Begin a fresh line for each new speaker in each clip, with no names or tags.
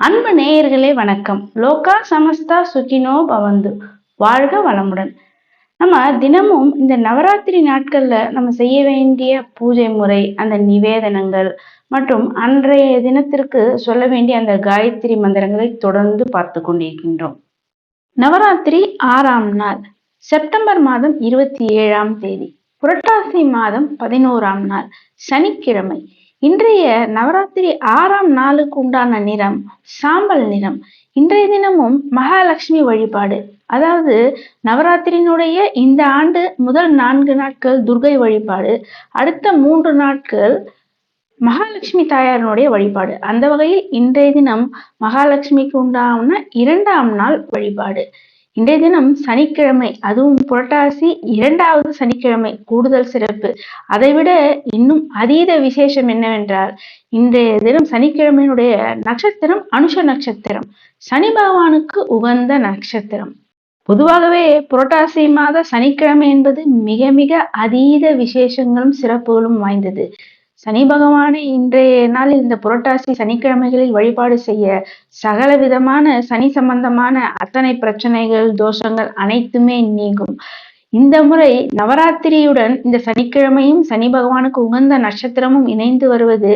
அன்பு நேயர்களே வணக்கம். லோகா சமஸ்தா சுகினோ பவந்து. வாழ்க வளமுடன். நம்ம தினமும் இந்த நவராத்திரி நாட்கள்ல நம்ம செய்ய வேண்டிய பூஜை முறை, அந்த நிவேதனங்கள் மற்றும் அன்றைய தினத்திற்கு சொல்ல வேண்டிய அந்த காயத்ரி மந்திரங்களை தொடர்ந்து பார்த்து கொண்டிருக்கின்றோம். நவராத்திரி 6ஆம் நாள் செப்டம்பர் மாதம் 27ஆம் தேதி, புரட்டாசி மாதம் 11ஆம் நாள், சனிக்கிழமை. இன்றைய நவராத்திரி 6ஆம் நாளுக்கு உண்டான நிறம் சாம்பல் நிறம். இன்றைய தினமும் மகாலட்சுமி வழிபாடு, அதாவது நவராத்திரியினுடைய இந்த ஆண்டு முதல் 4 நாட்கள் துர்கை வழிபாடு, அடுத்த 3 நாட்கள் மகாலட்சுமி தாயாரனுடைய வழிபாடு. அந்த வகையில் இன்றைய தினம் மகாலட்சுமிக்கு உண்டான 2ஆம் நாள் வழிபாடு. இன்றைய தினம் சனிக்கிழமை, அதுவும் புரட்டாசி 2வது சனிக்கிழமை, கூடுதல் சிறப்பு. அதைவிட இன்னும் அதீத விசேஷம் என்னவென்றால், இன்றைய தினம் சனிக்கிழமையினுடைய நட்சத்திரம் அனுஷ நட்சத்திரம், சனி பகவானுக்கு உகந்த நட்சத்திரம். பொதுவாகவே புரட்டாசி மாத சனிக்கிழமை என்பது மிக மிக அதீத விசேஷங்களும் சிறப்புகளும் வாய்ந்தது. சனி பகவானை இன்றைய நாளில் இந்த புரட்டாசி சனிக்கிழமைகளில் வழிபாடு செய்ய சகல விதமான சனி சம்பந்தமான அத்தனை பிரச்சனைகள், தோஷங்கள் அனைத்துமே நீங்கும். இந்த முறை நவராத்திரியுடன் இந்த சனிக்கிழமையும் சனி பகவானுக்கு உகந்த நட்சத்திரமும் இணைந்து வருவது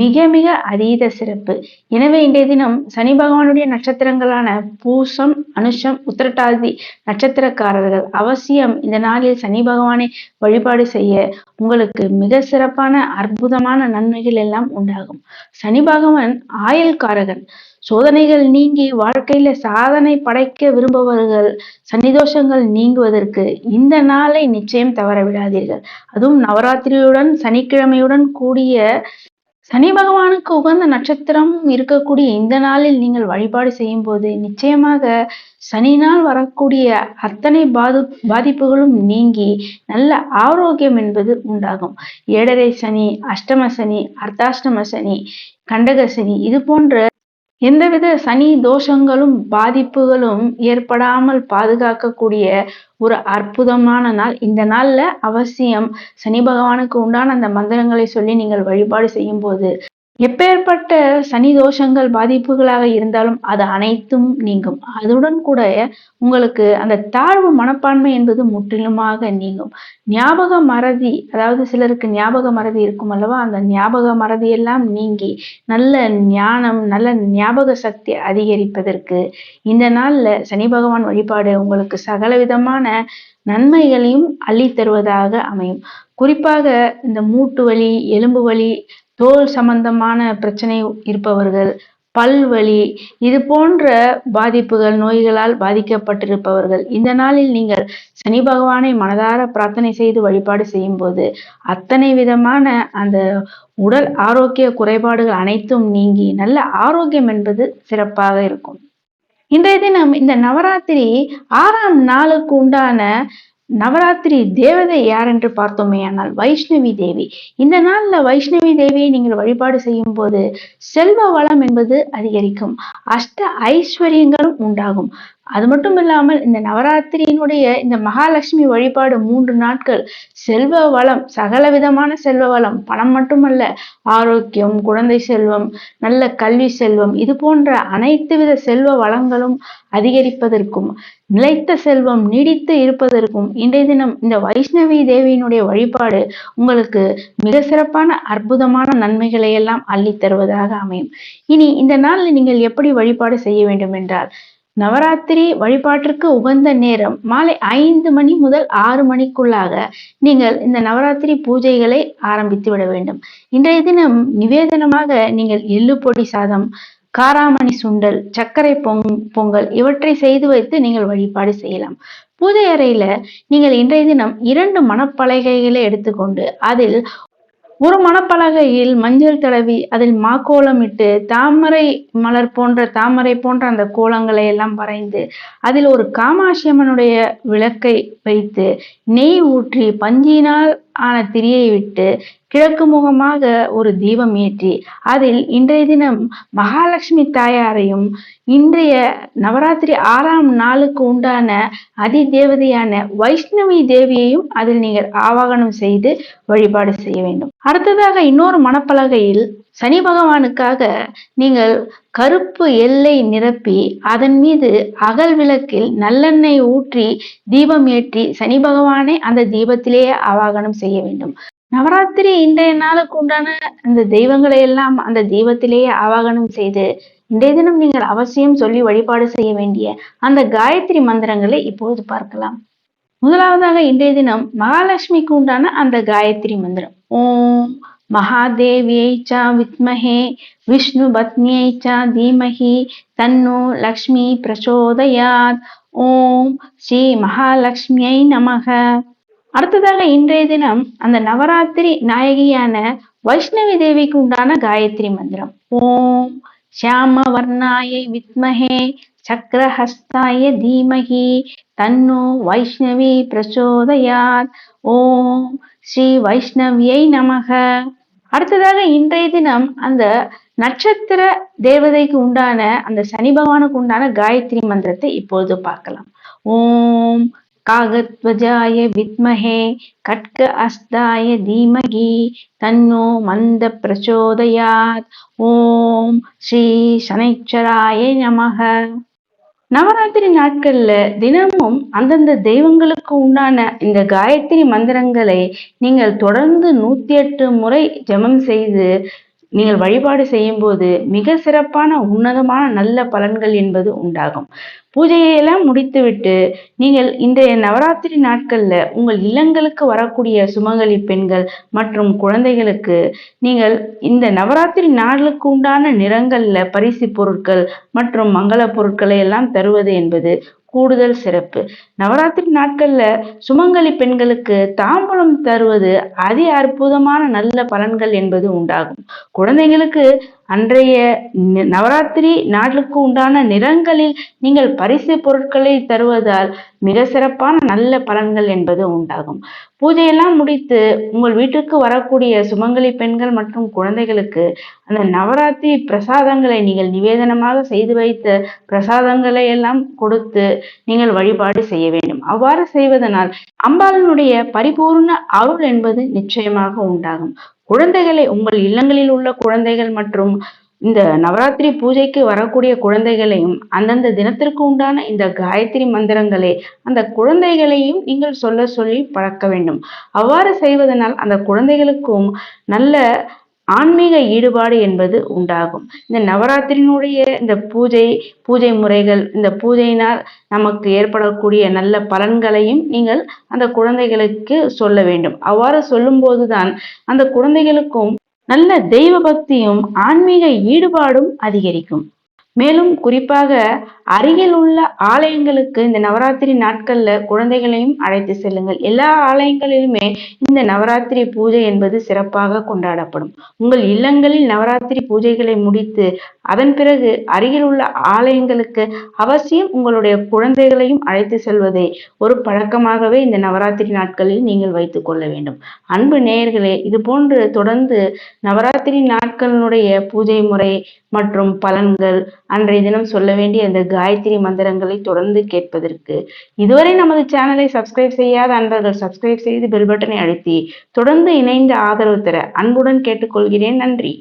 மிக மிக அதீத சிறப்பு. எனவே இன்றைய தினம் சனி பகவானுடைய நட்சத்திரங்களான பூசம், அனுஷம், உத்திரட்டாதி நட்சத்திரக்காரர்கள் அவசியம் இந்த நாளில் சனி பகவானை வழிபாடு செய்ய உங்களுக்கு மிக சிறப்பான அற்புதமான நன்மைகள் எல்லாம் உண்டாகும். சனி பகவான் ஆயுள்காரகன். சோதனைகள் நீங்கி வாழ்க்கையில சாதனை படைக்க விரும்புபவர்கள் சனிதோஷங்கள் நீங்குவதற்கு இந்த நாளை நிச்சயம் தவற விடாதீர்கள். அதுவும் நவராத்திரியுடன் சனிக்கிழமையுடன் கூடிய சனி பகவானுக்கு உகந்த நட்சத்திரம் இருக்கக்கூடிய இந்த நாளில் நீங்கள் வழிபாடு செய்யும் போது நிச்சயமாக சனினால் வரக்கூடிய அத்தனை பாதிப்புகளும் நீங்கி நல்ல ஆரோக்கியம் என்பது உண்டாகும். 7.5 சனி, அஷ்டம சனி, அர்த்தாஷ்டம சனி, கண்டக சனி, இது போன்ற எந்தவித சனி தோஷங்களும் பாதிப்புகளும் ஏற்படாமல் பாதுகாக்கக்கூடிய ஒரு அற்புதமான நாள். இந்த நாள்ல அவசியம் சனி பகவானுக்கு உண்டான அந்த மந்திரங்களை சொல்லி நீங்கள் வழிபாடு செய்யும் போது எப்பேற்பட்ட சனி தோஷங்கள் பாதிப்புகளாக இருந்தாலும் அது அனைத்தும் நீங்கும். அதுடன் கூட உங்களுக்கு அந்த தாழ்வு மனப்பான்மை என்பது முற்றிலுமாக நீங்கும். ஞாபக மறதி, அதாவது சிலருக்கு ஞாபக மறதி இருக்கும் அல்லவா, அந்த ஞாபக மறதி எல்லாம் நீங்கி நல்ல ஞானம், நல்ல ஞாபக சக்தி அதிகரிப்பதற்கு இந்த நாள்ல சனி பகவான் வழிபாடு உங்களுக்கு சகல விதமான நன்மைகளையும் அள்ளி தருவதாக அமையும். குறிப்பாக இந்த மூட்டு வலி, எலும்பு வலி, தோல் சம்பந்தமான பிரச்சனை இருப்பவர்கள், பல்வலி, இது போன்ற பாதிப்புகள், நோய்களால் பாதிக்கப்பட்டிருப்பவர்கள் இந்த நாளில் நீங்கள் சனி பகவானை மனதார பிரார்த்தனை செய்து வழிபாடு செய்யும் போது அத்தனை விதமான அந்த உடல் ஆரோக்கிய குறைபாடுகள் அனைத்தும் நீங்கி நல்ல ஆரோக்கியம் என்பது சிறப்பாக இருக்கும். இன்றைய தினம் இந்த நவராத்திரி 6ஆம் நாளுக்கு உண்டான நவராத்திரி தேவதை யார் என்று பார்த்தோமே ஆனால் வைஷ்ணவி தேவி. இந்த நாள்ல வைஷ்ணவி தேவியை நீங்கள் வழிபாடு செய்யும் போது செல்வ வளம் என்பது அதிகரிக்கும், அஷ்ட ஐஸ்வர்யங்களும் உண்டாகும். அது மட்டும் இல்லாமல் இந்த நவராத்திரியினுடைய இந்த மகாலட்சுமி வழிபாடு 3 நாட்கள் செல்வ வளம், சகல விதமான செல்வ வளம், பணம் மட்டுமல்ல, ஆரோக்கியம், குழந்தை செல்வம், நல்ல கல்வி செல்வம், இது போன்ற அனைத்து வித செல்வ வளங்களும் அதிகரிப்பதற்கும் நிலைத்த செல்வம் நீடித்து இருப்பதற்கும் இன்றைய தினம் இந்த வைஷ்ணவி தேவியினுடைய வழிபாடு உங்களுக்கு மிக சிறப்பான அற்புதமான நன்மைகளை எல்லாம் அள்ளி தருவதாக அமையும். இனி இந்த நாளில் நீங்கள் எப்படி வழிபாடு செய்ய வேண்டும் என்றால், நவராத்திரி வழிபாட்டிற்கு உகந்த நேரம் மாலை 5 மணி முதல் 6 மணிக்குள்ளாக நீங்கள் இந்த நவராத்திரி பூஜைகளை ஆரம்பித்து விட வேண்டும். இன்றைய தினம் நிவேதனமாக நீங்கள் எள்ளு பொடி சாதம், காராமணி சுண்டல், சர்க்கரை பொங்கல் இவற்றை செய்து வைத்து நீங்கள் வழிபாடு செய்யலாம். பூஜை அறையில நீங்கள் இன்றைய தினம் 2 மணப்பலகைகளை எடுத்துக்கொண்டு அதில் ஒரு மணப்பலகையில் மஞ்சள் தடவி அதில் மாக்கோலம் இட்டு தாமரை மலர் போன்ற தாமரை போன்ற அந்த கோலங்களை எல்லாம் வரைந்து அதில் ஒரு காமாட்சி அம்மனுடைய விளக்கை வைத்து நெய் ஊற்றி பஞ்சினால் ஆன திரியை விட்டு கிழக்கு முகமாக ஒரு தீபம் ஏற்றி அதில் இன்றைய தினம் மகாலட்சுமி தாயாரையும் இன்றைய நவராத்திரி 6ஆம் நாளுக்கு உண்டான அதி தேவதையான வைஷ்ணவி தேவியையும் அதில் நீங்கள் ஆவாகனம் செய்து வழிபாடு செய்ய வேண்டும். அடுத்ததாக இன்னொரு மணப்பலகையில் சனி பகவானுக்காக நீங்கள் கருப்பு எல்லை நிரப்பி அதன் மீது அகல் விளக்கில் நல்லெண்ணெய் ஊற்றி தீபம் ஏற்றி சனி பகவானை அந்த தீபத்திலேயே ஆவாகனம் செய்ய வேண்டும். நவராத்திரி இன்றைய நாளுக்கு உண்டான அந்த தெய்வங்களை எல்லாம் அந்த தீபத்திலேயே ஆவாகனம் செய்து இன்றைய தினம் நீங்கள் அவசியம் சொல்லி வழிபாடு செய்ய வேண்டிய அந்த காயத்ரி மந்திரங்களை இப்போது பார்க்கலாம். முதலாவதாக இன்றைய தினம் மகாலட்சுமிக்கு உண்டான அந்த காயத்ரி மந்திரம். ஓம் மகாதேவியை ச வித்மஹே விஷ்ணு பத்னியை ச தீமஹி தன்னோ லக்ஷ்மி பிரச்சோதயாத். ஓம் ஸ்ரீ மகாலட்சுமியை நமக. அடுத்ததாக இன்றைய தினம் அந்த நவராத்திரி நாயகியான வைஷ்ணவி தேவிக்கு உண்டான காயத்ரி மந்திரம். ஓம் ஷியாம வர்ணாயை வித்மஹே சக்கரஹஸ்தாய தீமஹி தன்னோ வைஷ்ணவி பிரச்சோதயாத். ஓம் ஸ்ரீ வைஷ்ணவியை நமக. அடுத்ததாக இன்றைய தினம் அந்த நட்சத்திர தேவதைக்கு உண்டான அந்த சனி பகவானுக்கு உண்டான காயத்ரி மந்திரத்தை இப்போது பார்க்கலாம். ஓம் कागध्वजाय विद्महे कट्क अस्ताय धीमहि तन्नो मन्द प्रचोदयात्. ஓம் ஸ்ரீ சனைச்சராய நமக. நவராத்திரி நாட்கள்ல தினமும் அந்தந்த தெய்வங்களுக்கு உண்டான இந்த காயத்ரி மந்திரங்களை நீங்கள் தொடர்ந்து 108 முறை ஜெபம் செய்து நீங்கள் வழிபாடு செய்யும் போது மிக சிறப்பான உன்னதமான நல்ல பலன்கள் என்பது உண்டாகும். பூஜையெல்லாம் முடித்துவிட்டு நீங்கள் இன்றைய நவராத்திரி நாட்கள்ல உங்கள் இல்லங்களுக்கு வரக்கூடிய சுமங்கலி பெண்கள் மற்றும் குழந்தைகளுக்கு நீங்கள் இந்த நவராத்திரி நாளுக்கு உண்டான நிறங்கள்ல பரிசு பொருட்கள் மற்றும் மங்கள பொருட்களை எல்லாம் தருவது என்பது கூடுதல் சிறப்பு. நவராத்திரி நாட்கள்ல சுமங்கலி பெண்களுக்கு தாம்பூலம் தருவது அதி அற்புதமான நல்ல பலன்கள் என்பது உண்டாகும். குழந்தைகளுக்கு அன்றைய நவராத்திரி நாளுக்கு உண்டான நிறங்களில் நீங்கள் பரிசு பொருட்களை தருவதால் மிக சிறப்பான நல்ல பலன்கள் என்பது உண்டாகும். பூஜையெல்லாம் முடித்து உங்கள் வீட்டுக்கு வரக்கூடிய சுமங்கலி பெண்கள் மற்றும் குழந்தைகளுக்கு அந்த நவராத்திரி பிரசாதங்களை நீங்கள் நிவேதனமாக செய்து வைத்த பிரசாதங்களை எல்லாம் கொடுத்து நீங்கள் வழிபாடு செய்ய வேண்டும். அவ்வாறு செய்வதனால் அம்பாளினுடைய பரிபூர்ண அருள் என்பது நிச்சயமாக உண்டாகும். குழந்தைகளை உங்கள் இல்லங்களில் உள்ள குழந்தைகள் மற்றும் இந்த நவராத்திரி பூஜைக்கு வரக்கூடிய குழந்தைகளையும் அந்தந்த தினத்திற்கு உண்டான இந்த காயத்ரி மந்திரங்களை அந்த குழந்தைகளையும் நீங்கள் சொல்ல சொல்லி பழக்க வேண்டும். அவ்வாறு செய்வதனால் அந்த குழந்தைகளுக்கும் நல்ல ஆன்மீக ஈடுபாடு என்பது உண்டாகும். இந்த நவராத்திரியினுடைய இந்த பூஜை முறைகள், இந்த பூஜையினால் நமக்கு ஏற்படக்கூடிய நல்ல பலன்களையும் நீங்கள் அந்த குழந்தைகளுக்கு சொல்ல வேண்டும். அவ்வாறு சொல்லும் போதுதான் அந்த குழந்தைகளுக்கும் நல்ல தெய்வ பக்தியும் ஆன்மீக ஈடுபாடும் அதிகரிக்கும். மேலும் குறிப்பாக அருகில் உள்ள ஆலயங்களுக்கு இந்த நவராத்திரி நாட்கள்ல குழந்தைகளையும் அழைத்து செல்லுங்கள். எல்லா ஆலயங்களிலுமே இந்த நவராத்திரி பூஜை என்பது சிறப்பாக கொண்டாடப்படும். உங்கள் இல்லங்களில் நவராத்திரி பூஜைகளை முடித்து அதன் பிறகு அருகில் உள்ள ஆலயங்களுக்கு அவசியம் உங்களுடைய குழந்தைகளையும் அழைத்து செல்வதை ஒரு பழக்கமாகவே இந்த நவராத்திரி நாட்களில் நீங்கள் வைத்துக் கொள்ள வேண்டும். அன்பு நேயர்களே, இது போன்று தொடர்ந்து நவராத்திரி நாட்களினுடைய பூஜை முறை மற்றும் பலன்கள், அன்றைய தினம் சொல்ல வேண்டிய இந்த காயத்ரி மந்திரங்களை தொடர்ந்து கேட்பதற்கு இதுவரை நமது சேனலை சப்ஸ்கிரைப் செய்யாத அன்பர்கள் சப்ஸ்கிரைப் செய்து பெல் பட்டனை அழுத்தி தொடர்ந்து இணைந்து ஆதரவு தர அன்புடன் கேட்டுக்கொள்கிறேன். நன்றி.